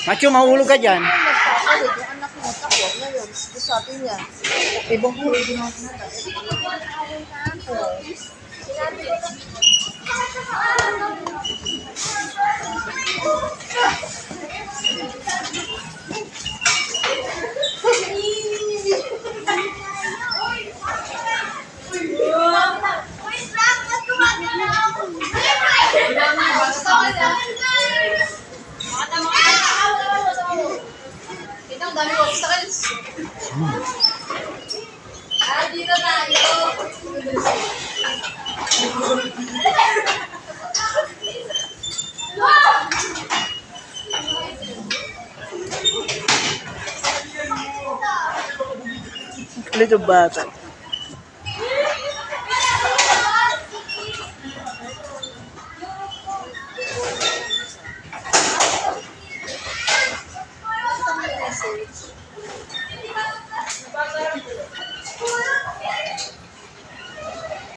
Macho, mahulog ka dyan. Nagpapalid yung anak mo. Ako, ngayon, sabi niya, ibang huli ginawa na natin. Sinabi ko na, ang dami ko sa kalis. Dito tayo. Little bata.